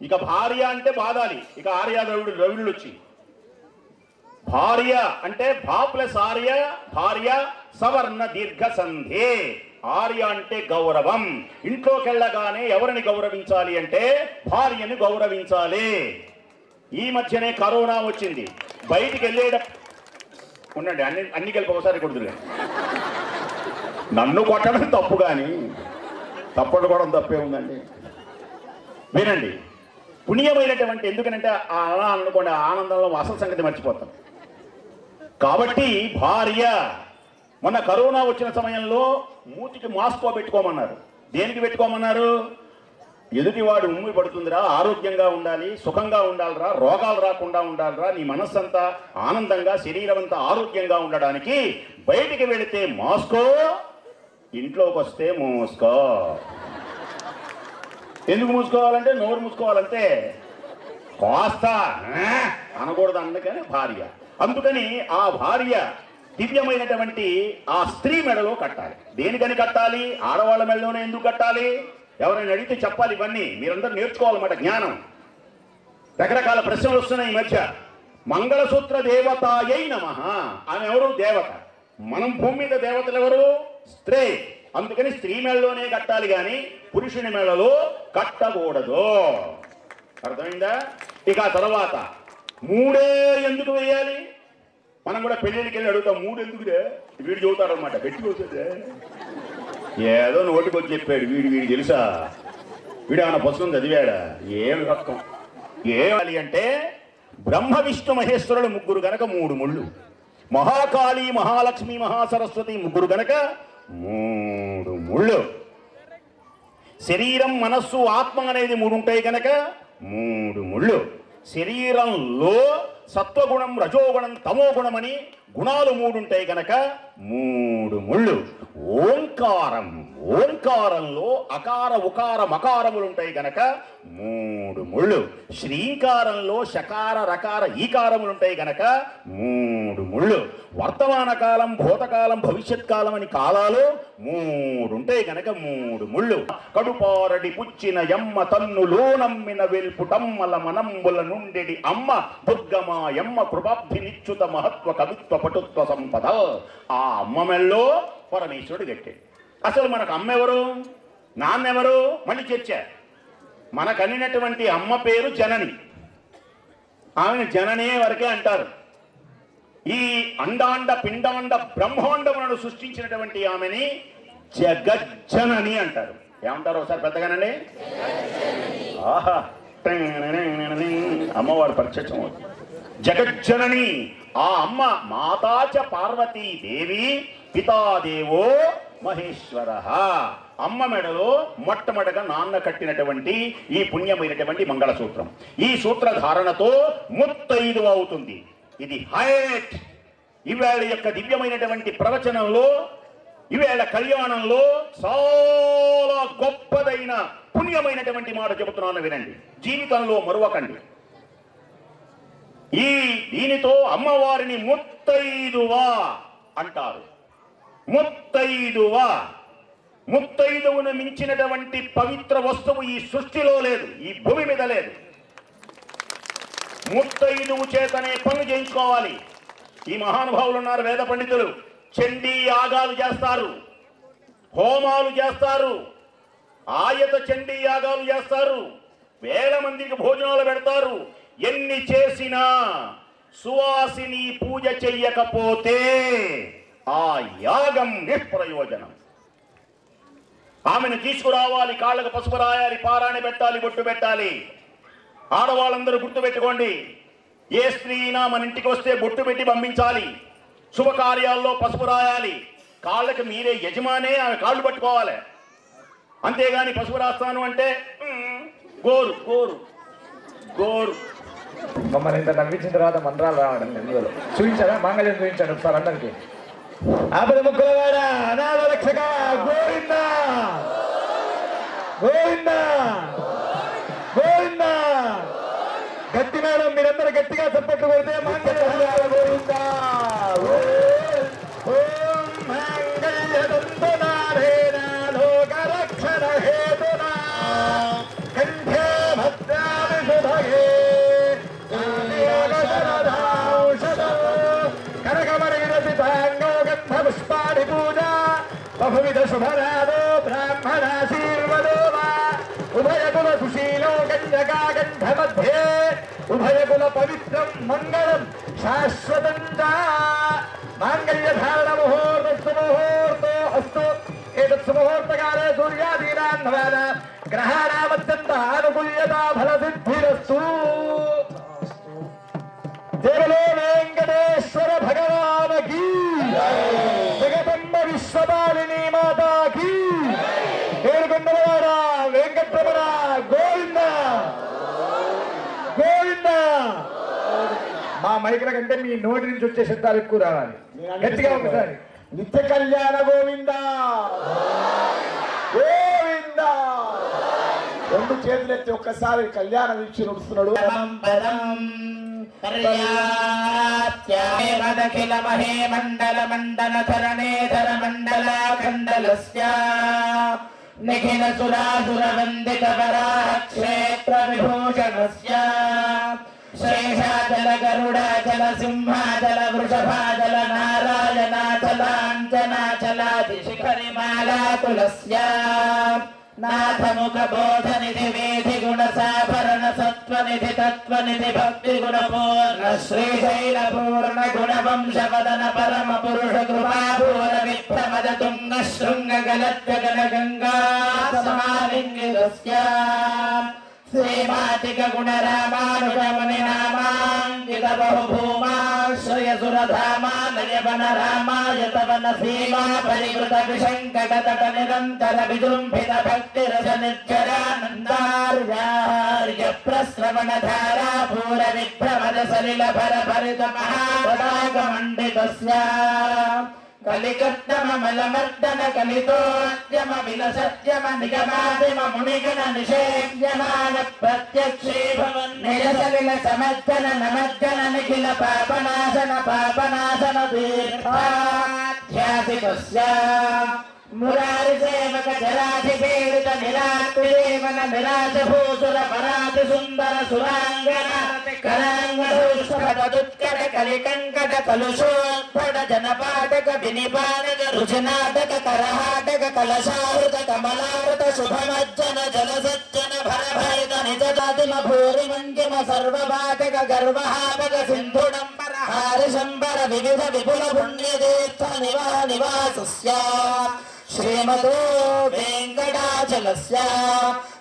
ఇక భార్య అంటే బాధాలి. ఇక ఆర్య ద్రవిడులు వచ్చి భార్య అంటే భా ప్లస్ ఆర్య, భార్య సవర్ణ దీర్ఘ సంధే. ఆర్య అంటే గౌరవం. ఇంట్లోకి వెళ్ళగానే ఎవరిని గౌరవించాలి అంటే భార్యని గౌరవించాలి. ఈ మధ్యనే కరోనా వచ్చింది. బయటికి ఉండండి, అన్ని కలిపి ఒకసారి కొడుతులే. నన్ను కొట్టడం తప్పు, కానీ తప్పడుకోవడం తప్పే ఉందండి. వినండి, పుణ్యమైనటువంటి, ఎందుకనంటే అలా అనుకోండి ఆనందంలో అసలు సంగతి మర్చిపోతాం. కాబట్టి భార్య, మొన్న కరోనా వచ్చిన సమయంలో మూతికి మాస్క్ పెట్టుకోమన్నారు. దేనికి పెట్టుకోమన్నారు? ఎదుటివాడు ఉమ్మి పడుతుందిరా, ఆరోగ్యంగా ఉండాలి, సుఖంగా ఉండాలిరా, రోగాలు రాకుండా ఉండాలిరా, నీ మనస్సంతా ఆనందంగా, శరీరం అంతా ఆరోగ్యంగా ఉండడానికి బయటికి వెళితే మాస్కో, ఇంట్లోకి వస్తే మూసుకో. ఎందుకు మూసుకోవాలంటే నోరు మూసుకోవాలంటే, కోస్తా అనకూడదు. అందుకని భార్య. అందుకని ఆ భార్య దివ్యమైనటువంటి ఆ స్త్రీ మెడలో కట్టాలి. దేనికని కట్టాలి? ఆడవాళ్ళ మెడలోనే ఎందుకు కట్టాలి? ఎవరైనా అడిగితే చెప్పాలి. ఇవన్నీ మీరందరూ నేర్చుకోవాలన్నమాట, జ్ఞానం. రకరకాల ప్రశ్నలు వస్తున్నాయి ఈ మధ్య. మంగళసూత్ర దేవతాయై నమః. ఆమె ఎవరు? దేవత. మనం భూమి మీద దేవతలు ఎవరు? స్త్రీ. అందుకని స్త్రీ మెడలోనే కట్టాలి, కానీ పురుషుని మెడలో కట్టకూడదు. అర్థమైందా? ఇక తర్వాత 3 ఎందుకు వేయాలి? మనం కూడా పెళ్ళిళ్ళకి వెళ్ళి అడుగుతాం, 3 ఎందుకురే? వీడు చెబుతాడు అనమాట, పెట్టుకోసే ఏదో నోటికి వచ్చి చెప్పాడు. వీడు తెలుసా? వీడు ఏమైనా పుస్తకం చదివాడా? ఏమి రకం ఏమాలి అంటే బ్రహ్మ విష్ణు మహేశ్వరుడు 3 గనక 3 ముళ్ళు, మహాకాళి మహాలక్ష్మి మహాసరస్వతి 3 గనక 3 ముళ్ళు, శరీరం మనస్సు ఆత్మ అనేది 3 ఉంటాయి కనుక 3 ముళ్ళు. శరీరంలో సత్వగుణం, రజోగుణం, తమోగుణం అని గుణాలు 3 ఉంటాయి కనుక 3 ముళ్ళు. ఓంకారంలో అకార ఉకార మకారములు ఉంటాయి కనుక 3 ముళ్ళు. శ్రీంకారంలో శకార రకార ఈకారములు ఉంటాయి కనుక 3 ముళ్ళు. వర్తమాన కాలం, భూతకాలం, భవిష్యత్ కాలం అని కాలాలు 3 ఉంటాయి కనుక 3 ముళ్ళు. కడుపారడి పుచ్చిన ఎమ్మ తన్నులో నమ్మిన వెల్పుటమ్మల మనంబుల నుండి అమ్మ దుర్గమా ఎమ్మ కృపాబ్ధి నిచ్చుత మహత్వ కవిత్వ పటుత్వ సంపద. ఆ అమ్మ మెల్లో పరమేశ్వరుడు గట్టే. అసలు మనకు అమ్మ ఎవరు? నాన్నెవరు? మళ్ళీ చర్చ. మనకు అనినటువంటి అమ్మ పేరు జనని. ఆమెను జననే వరకే అంటారు. ఈ అండాండ పిండాండ బ్రహ్మాండములను సృష్టించినటువంటి ఆమెని జగజ్జనని అంటారు. ఏమంటారు ఒకసారి పెద్దగానండి? ఆహా, అమ్మవారు ప్రత్యక్షం అవుతుంది. జగజ్జనని. ఆ అమ్మ మాతాచ పార్వతీదేవి, పితాదేవో మహేశ్వర. అమ్మ మెడలో మొట్టమొదటగా నాన్న కట్టినటువంటి ఈ పుణ్యమైనటువంటి మంగళసూత్రం. ఈ సూత్రధారణతో ముత్తైదు అవుతుంది. ఇది హైట్. ఈవేళ యొక్క దివ్యమైనటువంటి ప్రవచనంలో, ఈవేళ కళ్యాణంలో చాలా గొప్పదైన పుణ్యమైనటువంటి మాట చెబుతున్నాను, వినండి. జీవితంలో మరువకండి. దీనితో అమ్మవారిని ముత్తైదువా అంటారు. ముత్తైదువును మించినటువంటి పవిత్ర వస్తువు ఈ సృష్టిలో లేదు, ఈ భూమి మీద లేదు. ముత్తైదువు చేతనే పనులు చేయించుకోవాలి. ఈ మహానుభావులు ఉన్నారు, వేద పండితులు. చండీ యాగాలు చేస్తారు, హోమాలు చేస్తారు, ఆయత చండీ యాగాలు చేస్తారు, వేల మందికి భోజనాలు పెడతారు. ఎన్ని చేసినా సువాసిని పూజ చెయ్యకపోతే ఆ యాగం నిష్ప్రయోజనం. ఆమెను తీసుకురావాలి, కాళ్ళకు పసుపు రాయాలి, పారాణి పెట్టాలి, బొట్టు పెట్టాలి. ఆడవాళ్ళందరూ గుర్తుపెట్టుకోండి, ఏ స్త్రీ అయినా మన ఇంటికి వస్తే బొట్టు పెట్టి పంపించాలి. శుభకార్యాల్లో పసుపు రాయాలి, కాళ్ళకి మీరే యజమానే ఆమె కాళ్ళు పట్టుకోవాలి. అంతేగాని పసుపు రాస్తాను అంటే గోరు గోరు గోరు. మమ్మల్ని ఇంత నవ్వించిన తర్వాత మంత్రాలు రావడం ఎందులో చూపించారా? మాంగళ్యం చూపించాడు ఒకసారి అందరికి. ఆపద ముక్కులవాడ అనాథ రక్షక గోవింద గోవింద గోవింద. గట్టి మేడం మీరందరూ గట్టిగా చప్పట్లు కొడితే మాంగళ్య గోవింద. ఓం మాంగళ్యదంతనారేణ లోకరక్షణ హేతునా కంఠే భద్రామి సుభగే కనకమణిరసితాంగో గంధ పుష్పాణి పూజా బహువిధ శుభరాదో బ్రాహ్మణాశీర్వదో వా ఉభయకుల సుశీలో కన్యకా గంధ మధ్యే ఉభయకుల పవిత్రం మంగళం శాశ్వతం మాంగళ్యధారణ ముహూర్తస్తు ముహూర్తో అస్తు. ఏతత్సు ముహూర్తకాలే సూర్యాదీనాన్నవాద గ్రహాణామత్యంత ఆనుకూల్యత ఫలసిద్ధిరస్తు. దేవలో వెంకటేశ్వర భగవానకి, జగదంబ విశ్వపాలిని మాతాకి, ఏడుకొండలవాడ వెంకటరమణ గోవింద గోవింద. మా మైకుల కంటే మీ నోటి నుంచి వచ్చే శబ్దాలు ఎక్కువ రావాలి. గట్టిగా ఒకసారి నిత్య కళ్యాణ గోవింద గోవింద. రెండు చేతులు ఎత్తి ఒక్కసారి కళ్యాణ వీక్ష నడుస్తున్నాడు. పర్యాప్త్యాఖిల మహే మండల మండల ధరణేధర మండలాఖండలస్య నిఖిల సురాసుర వందిత వరాహ క్షేత్ర విభూషణస్య శేషాచల గరుడాచల సింహాచల వృషభాచల నారాయణాచలాంజనాచలాది శిఖరిమాలాతులస్య నాథముఖ బోధనిధి వేధి గుణ సాభరణ సత్వనిధి తత్వనిధి భక్తి గుణ పూర్ణ శ్రీశైల పూర్ణ గుణ వంశవదన పరమ పురుష కృపాపూర విభ్రమద తుంగ శృంగ గలత్గన గంగా సమాలింగితస్య శ్రీమాతిక గుణ రామానుజముని నామాంకిత బహుభూమాశ్రయ సురధామాలయవన రామాయతవన సీమా పరికృత విశంకట తట నిరంతర విజృంభిత భక్తి రస నిర్జరానందార్యార్య ప్రశ్రవణ ధారా పూర విభ్రమద సలిల భర భరిత మహాపదాక మండితస్య కలికత్తమలమర్దన కలితోద్యమ విలసత్యమ నిగమాదిమ మునిగణ నిషేధ్యమాన ప్రత్యక్షీభవన్ నిరసలిల సమర్దన నమర్దన నిఖిల పాపనాశన పాపనాశన తీర్థాధ్యాసితస్య మురారి సేవక జరాధిపీడిత నిరాత్రిదేవన నిరాశ భూసుర పరాతి సుందర సురాంగన కరాంగడుత్కర కలికంకట కలుషోత్పడ జనపాటక వినిపాటక రుచినాటక కరహాటక కలశావృత కమలావృత శుభమజ్జన జలసజ్జన భరభరిత నిజదాతిమ భూరి మంకిమ సర్వపాటక గర్వహాపక సింధుడంబర హారిశంబర వివిధ విపుల పుణ్యతీర్థ నివాసస్య శ్రీమతో వెంకటాచలస్య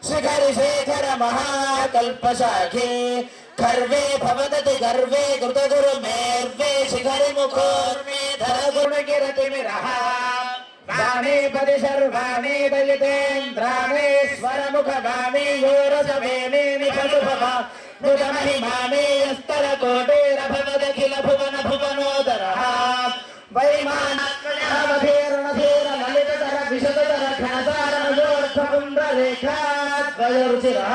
శ్రీహరిశేఖర మహాకల్పశాఖే గర్వే భవదతి గర్వే కృతగురు మేర్వే శిఖరి ముఖోర్మే ధరగుణగిరతిమిరః వాణీ పది సర్వాణి దయితేంద్రాణి స్వరముఖ వాణి యోరసవేణి నిపదుభవ నుతమహిమాని స్తర కోటేరభవదఖిల భువన భువనోదరః వైమానీర లలితధర విశదధర ఘనసారణోర్ధపుండ్రరేఖాద్వయరుచిరః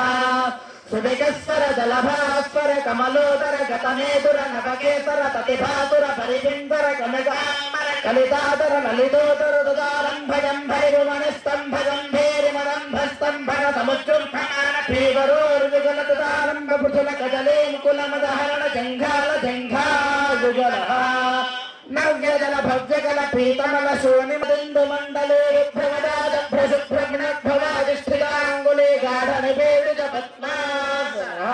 సువికస్వర జలభాస్వర కమలోదర గతనేతుర నవకేతర తతిభాతుర పరిపిందర కనకాంబర కలితాదర లలితోదర దుదారంభజం భైరుమణిస్తంభజం భేరిమరంభస్తంభన సముజ్జృంభమాన పీవరోర్యుగల దుదారంభ పృథుల కజలే ముకులమదహరణ జంఘాల జంఘాయుగలః నవ్యజల భవ్యగల పీతమల శోణిమదిందు మండలే భ్రమదాద భ్రశుభ్రమణ భవాదిష్ఠిత శ్రీవల్లి గాఢ నివేదిత పద్మాసనా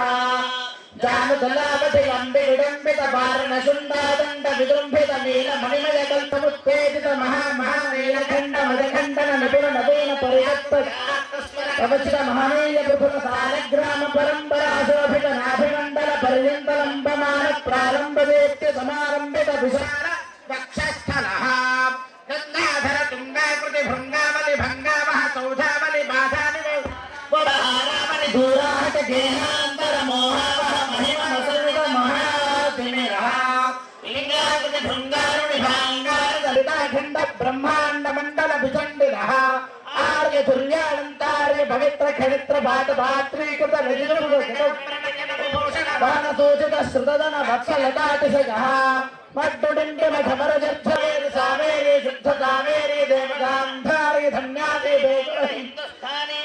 జానుదలావతి లంబి విడంబిత వారణ శుండాదండ విజృంభిత నీల మణిమయ కల్పముత్తేజిత మహామహానీలఖండ మదఖండన నిపుణ నవీన పరివర్త అవచిత మహనీయ విపుల సాలగ్రామ పరంపరా శోభిత నాభిమండల పర్యంతలంబమాన ప్రారంభవేత్య సమారంభిత విశాల వక్షస్థలః గంగాధర తుంగాకృతి భృంగావలి భంగావహ సౌధావలి బాధాని వడారావలి దూరాహత గేహాంతర మోహావహ మహిమ సర్విత మహాతిమిరః లింగాకృతి భృంగారుని భాంగార దళితాఖండ బ్రహ్మాండ మండల విచండినః ఆర్య తుల్యాలంతార్య పవిత్ర ఖడిత్ర బాట భాత్రీకృత బాణసూచిత శ్రుతదన వత్సలతాతిశయః మడ్డుడింటి మఠమర జర్ధవేరి సావేరి శుద్ధ కావేరి దేవగాంధారి ధన్యాది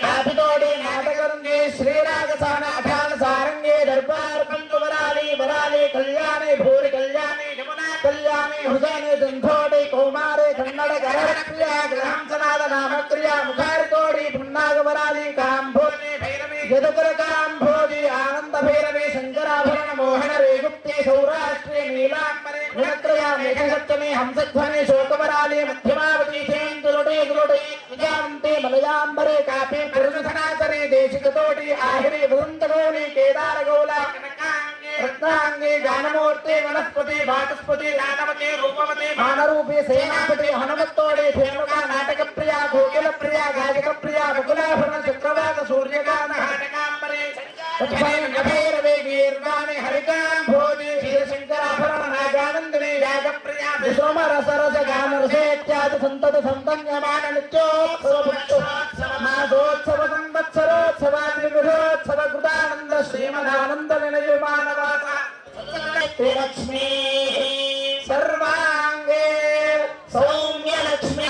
కాపితోడి నాటకరంగి శ్రీరాగసాన అఠాన సారంగి దర్బార్ పంతు వరాలి వరాలి కళ్యాణి భూరి కళ్యాణి యమునా కళ్యాణి హుసైని సింధోడి కౌమారి కన్నడ గరప్రియ గ్రహంసనాద నామక్రియ ముఖారితోడి పున్నాగ వరాలి కాంభోని భైరవి యదుకర కాంభోజి ఆనంద భైరవి శంకరాభరణ మోహన రేగుప్తి సౌరాష్ట్రీ నీలాంబరి గుణత్రయ మేఘసప్తమి హంసధ్వని శోకవరాలి మధ్యమావతి సేందులుడి గురుడి విజయాంతి మలయాంబరే కాపి పురుషసనాచరి దేశికతోటి ఆహిరి వృందగౌళి కేదారగౌళ రత్నాంగి గానమూర్తి వనస్పతి వాచస్పతి నానవతి రూపవతి మానరూపి సేనాపతి హనుమత్తోడి ధేనుక నాటక ప్రియ గోకుల ప్రియ గాజక ప్రియ ముకులాభరణ చక్రవాత సూర్యగాన నాటకాంబరే గీర్వాణి హరికాంభోజి శివశంకరాభరణ నాగానందిని యాగప్రియ విశ్వమ రసరస గాన రసేత్యాది సంతత సంతన్యమాన నిత్యోత్సవ సంవత్సరోత్సవాది విధోత్సవ కృతానంద శ్రీమదానంద నిలయమానవాత లక్ష్మీ సర్వాంగే సౌమ్య లక్ష్మీ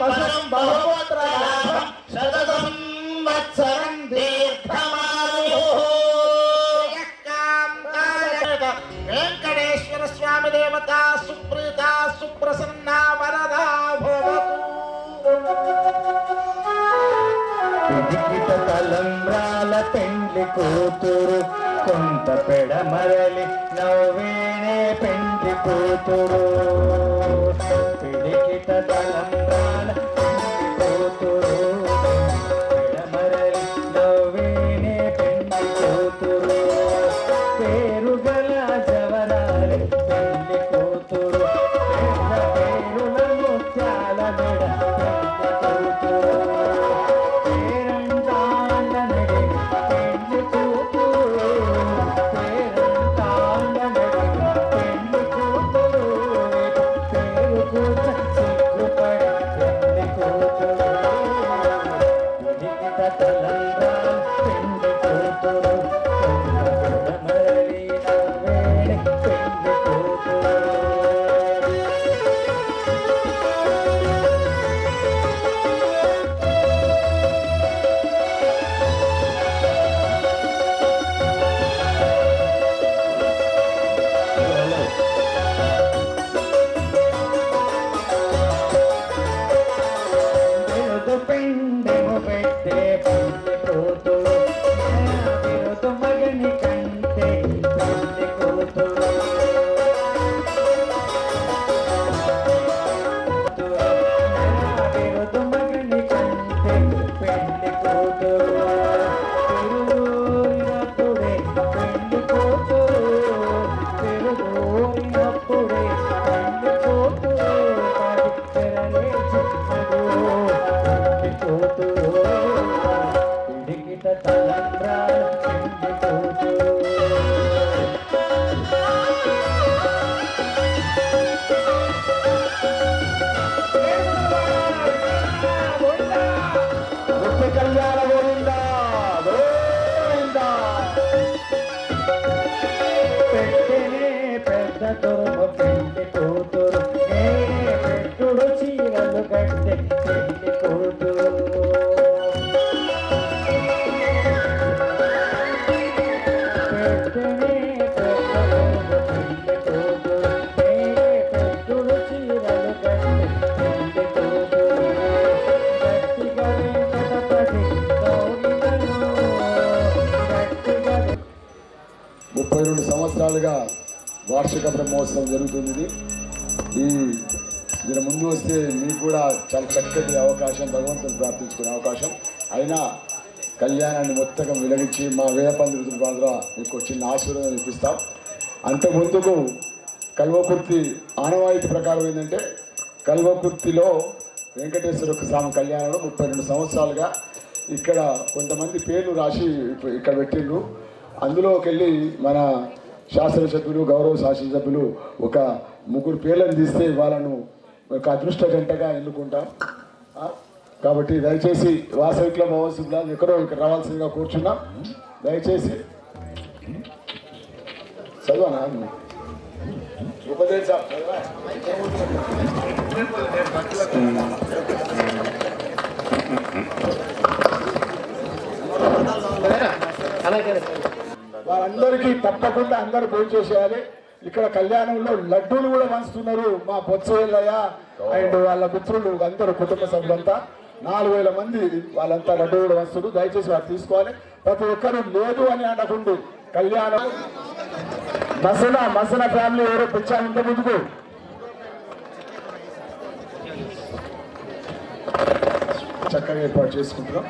పశుం బహుపుత్ర లాభం శత సంవత్సరం దీర్ఘమాయు వెంకటేశ్వర స్వామి దేవత సుప్రీత సుప్రసన్న వరదా పిడికిట తలంబ్రాల పెండ్లి కూతురు కొంత పెడమరలి నవ్వేనే పెండ్లి కూతురు పిడికిట తలంబ్రాల పెండ్లి కూతురు పెడమరలి నవ్వేనే పెండ్లి కూతురు పేరుగల జవరాలి పెండ్లి కూతురు పేరుల ముత్యాల మెడ పెండ్లి కూతురు సంవత్సరాలుగా వార్షిక బ్రహ్మోత్సవం జరుగుతుంది. దీని ముందు వస్తే మీకు కూడా చాలా చక్కటి అవకాశం, భగవంతుని ప్రార్థించుకునే అవకాశం. అయినా కళ్యాణాన్ని మొత్తం వెలిగించి మా వేద పండితుల ద్వారా మీకు చిన్న ఆశీర్వాదం ఇప్పిస్తాం. అంతకుముందుకు కల్వకుర్తి ఆనవాయితీ ప్రకారం ఏంటంటే, కల్వకుర్తిలో వెంకటేశ్వర స్వామి కళ్యాణంలో 32 సంవత్సరాలుగా ఇక్కడ కొంతమంది పేర్లు రాసి ఇక్కడ పెట్టిండ్రు. అందులోకి వెళ్ళి మన శాసనసభ్యులు, గౌరవ శాసనసభ్యులు ఒక 3 పేర్లను తీస్తే వాళ్ళను ఒక అదృష్ట జంటగా ఎన్నుకుంటాం. కాబట్టి దయచేసి వాసవికుల మహోత్సవంలో ఎక్కడో ఇక్కడ రావాల్సిందిగా కూర్చున్నాం. దయచేసి చదవనా ఉపదేశ వారందరికీ తప్పకుండా అందరూ భోజనం చేసేయాలి. ఇక్కడ కళ్యాణంలో లడ్డూలు కూడా పంచుతున్నారు. మా బొత్సయ్య అండ్ వాళ్ళ మిత్రులు అందరూ కుటుంబ సభ్యులంతా 4000 మంది వాళ్ళంతా లడ్డూ కూడా పంచుతున్నారు. దయచేసి వారు తీసుకోవాలి. ప్రతి ఒక్కరు లేదు అని అనకుండా కళ్యాణం మసన ఫ్యామిలీ ఎవరో పిచ్చా ఉంటే ముందుకు చక్కగా ఏర్పాటు చేసుకుంటున్నాం.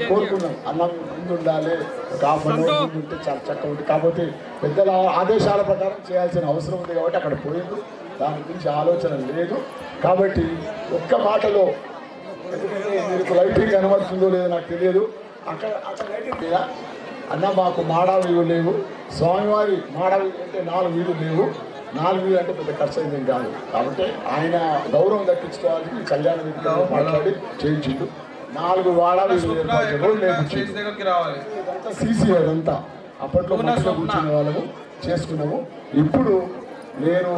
కోరుకున్నాం అన్నం ముందు ఉండాలి, హాఫ్ అన్ అవర్ ముందు ఉంటే చాలా చక్కగా ఉంటుంది. కాకపోతే పెద్దల ఆదేశాల ప్రకారం చేయాల్సిన అవసరం ఉంది కాబట్టి అక్కడ పోయింది. దాని గురించి ఆలోచన లేదు. కాబట్టి ఒక్క మాటలో, ఎందుకంటే మీకు లైటింగ్ కనబడుతుందో లేదో నాకు తెలియదు. అక్కడ లైటింగ్ లేదా అన్న, మాకు మాడా వీలు లేవు. స్వామివారి మాడా వీలు అంటే 4 వీలు లేవు. 4 వీలు అంటే పెద్ద ఖర్చు అయింది కాదు. కాబట్టి ఆయన గౌరవం దక్కించుకోవాలని కళ్యాణ విధిలో మాట్లాడి చేయించిండు. 4 వాడాలు సీసీ అదంతా అప్పట్లో మనసులో కూర్చునే వాళ్ళము చేసుకున్నాము. ఇప్పుడు నేను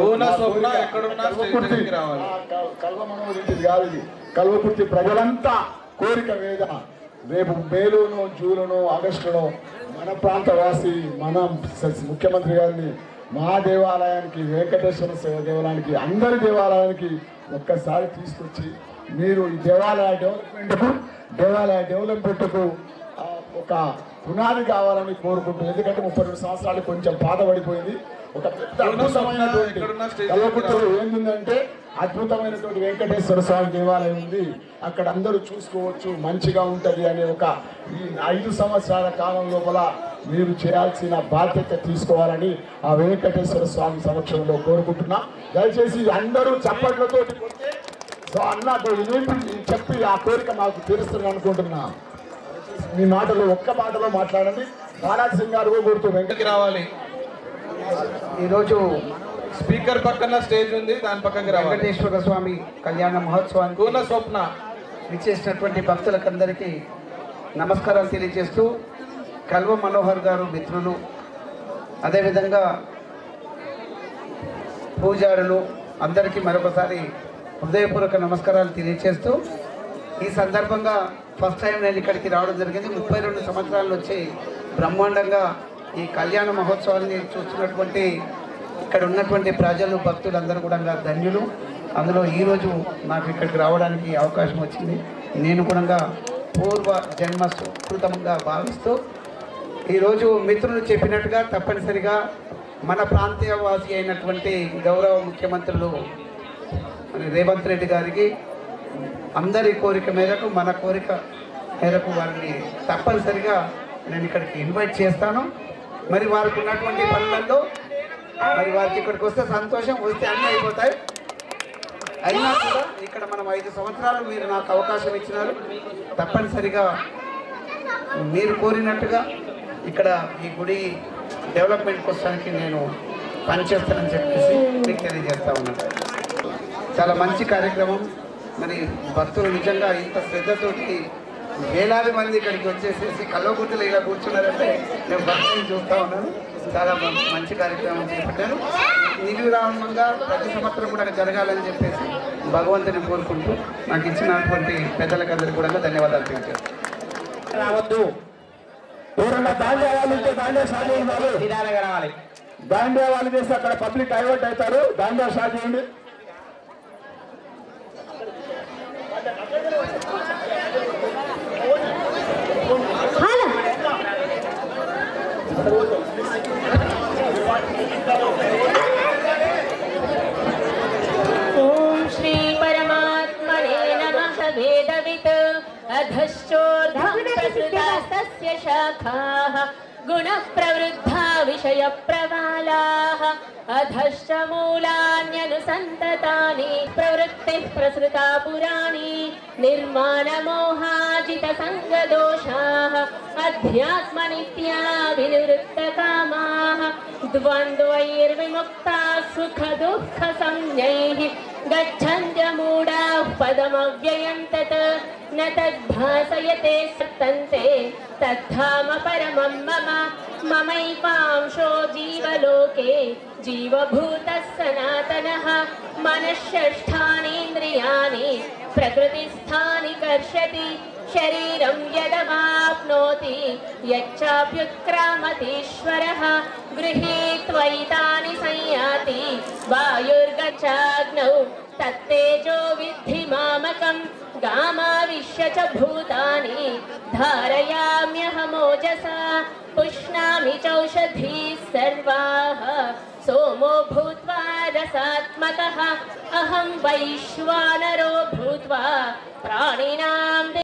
కల్వమనోరింటిది కాదు ఇది, కల్వకుర్తి ప్రజలంతా కోరిక మీద రేపు మేలోనో జూన్లోనో ఆగస్టులో మన ప్రాంతవాసి మన ముఖ్యమంత్రి గారిని మా దేవాలయానికి, వెంకటేశ్వర దేవాలయానికి, అందరి దేవాలయానికి ఒక్కసారి తీసుకొచ్చి మీరు ఈ దేవాలయ డెవలప్మెంట్కు ఒక పునాది కావాలని కోరుకుంటూ, ఎందుకంటే 32 సంవత్సరాలు కొంచెం బాధపడిపోయింది. ఒక పెద్ద అద్భుతమైనటువంటి కల్వకుర్తిలో ఏంటంటే అద్భుతమైనటువంటి వెంకటేశ్వర స్వామి దేవాలయం ఉంది. అక్కడ అందరూ చూసుకోవచ్చు, మంచిగా ఉంటుంది అనే ఒక ఈ 5 సంవత్సరాల కాలం లోపల మీరు చేయాల్సిన బాధ్యత తీసుకోవాలని ఆ వెంకటేశ్వర స్వామి సమక్షంలో కోరుకుంటున్నా. దయచేసి అందరూ చప్పట్లతో అన్నతో చెప్పి ఆ కోరిక మాకు తీరుస్తుంది అనుకుంటున్నా. మీ మాటలు ఒక్క మాటలో మాట్లాడండి. బాలాజీ సింగ్ గారు కోరుతూ వెంకటకి రావాలి. ఈరోజు స్పీకర్ పక్కన స్టేజ్ ఉంది, దాని పక్కకి రావాలి. వెంకటేశ్వర స్వామి కళ్యాణ మహోత్సవానికి పూర్ణ స్వప్న ఇచ్చేసినటువంటి భక్తులకందరికీ నమస్కారాలు తెలియజేస్తూ, కల్వ మనోహర్ గారు మిత్రులు, అదేవిధంగా పూజారులు అందరికీ మరొకసారి హృదయపూర్వక నమస్కారాలు తెలియజేస్తూ, ఈ సందర్భంగా ఫస్ట్ టైం నేను ఇక్కడికి రావడం జరిగింది. 32 సంవత్సరాల నుంచి బ్రహ్మాండంగా ఈ కళ్యాణ మహోత్సవాన్ని చూస్తున్నటువంటి ఇక్కడ ఉన్నటువంటి ప్రజలు, భక్తులందరూ కూడా ధన్యులు. అందులో ఈరోజు నాకు ఇక్కడికి రావడానికి అవకాశం వచ్చింది. నేను కూడా పూర్వ జన్మ సుకృతంగా భావిస్తూ ఈరోజు మిత్రులు చెప్పినట్టుగా తప్పనిసరిగా మన ప్రాంతీయవాసి అయినటువంటి గౌరవ ముఖ్యమంత్రులు రేవంత్ రెడ్డి గారికి అందరి కోరిక మేరకు, మన కోరిక మేరకు వారిని తప్పనిసరిగా నేను ఇక్కడికి ఇన్వైట్ చేస్తాను. మరి వారికి ఉన్నటువంటి పనులలో మరి వారికి ఇక్కడికి వస్తే సంతోషం, వస్తే అన్నీ అయిపోతాయి. అయినా కూడా ఇక్కడ మనం 5 సంవత్సరాలు మీరు నాకు అవకాశం ఇచ్చినారు. తప్పనిసరిగా మీరు కోరినట్టుగా ఇక్కడ ఈ గుడి డెవలప్మెంట్ కోసానికి నేను పనిచేస్తానని చెప్పేసి మీకు తెలియజేస్తా ఉన్నాను. చాలా మంచి కార్యక్రమం. మరి భక్తులు నిజంగా ఇంత శ్రద్ధతోటి వేలాది మంది ఇక్కడికి వచ్చేసేసి కల్వకుర్తిలో ఇలా కూర్చున్నారంటే నేను భక్తులను చూస్తూ ఉన్నాను. చాలా మంచి కార్యక్రమం చేపట్టాను. నిర్విరామంగా ప్రతి సంవత్సరం కూడా జరగాలని చెప్పేసి భగవంతుని కోరుకుంటూ నాకు ఇచ్చినటువంటి పెద్దలకు అందరికీ కూడా ధన్యవాదాలు తెలియజేస్తాను. రావద్దు. ఎవరన్నా దాండియా వాళ్ళు ఉంటే దాండియా షాట్ చేయాలి. దాండియా వాళ్ళు చేస్తే అక్కడ పబ్లిక్ డైవర్ట్ అవుతారు. దాండియా షాట్ చేయండి. ఓం శ్రీ పరమాత్మనే నమః. వేదవిత్ అధశ్చోర్ధం ప్రసృతాస్తస్య శాఖాః గుణః ప్రవృద్ధా విషయ ప్రవాలాః అధశ్చ మూలాన్యనుసంతతాని ప్రవృత్తిః ప్రసృతా పురాణి నిర్మాణమోహాజిత సంగదోషాః అధ్యాత్మనిత్యా వినివృత్తకామాః ద్వంద్వైర్విముక్తాః సుఖదుఃఖ సంజ్ఞైః గచ్చన్త్యమూఢాః పదమవ్యయం తత్ న తద్భాసయతే సత్తంతే తద్ధామ పరమం మమ మమైవాంశో జీవలోకే జీవభూతః సనాతనః మనఃషష్ఠానీంద్రియాణి ప్రకృతిస్థాని కర్షతి శరీరం యదవాప్నోతి యచ్చాప్యుత్క్రామతీశ్వరః గృహీత్వైతాని సంయాతి వాయుర్గచ్చాగ్నౌ తత్తేజో విద్ధి మామకం గామావిశ్య చ భూతాని ధారయామ్యహమోజసా పుష్ణామి చౌషధీః సర్వాః सोमो भूत्वा रसात्मकः अहं वैश्वानरो भूत्वा प्राणिनां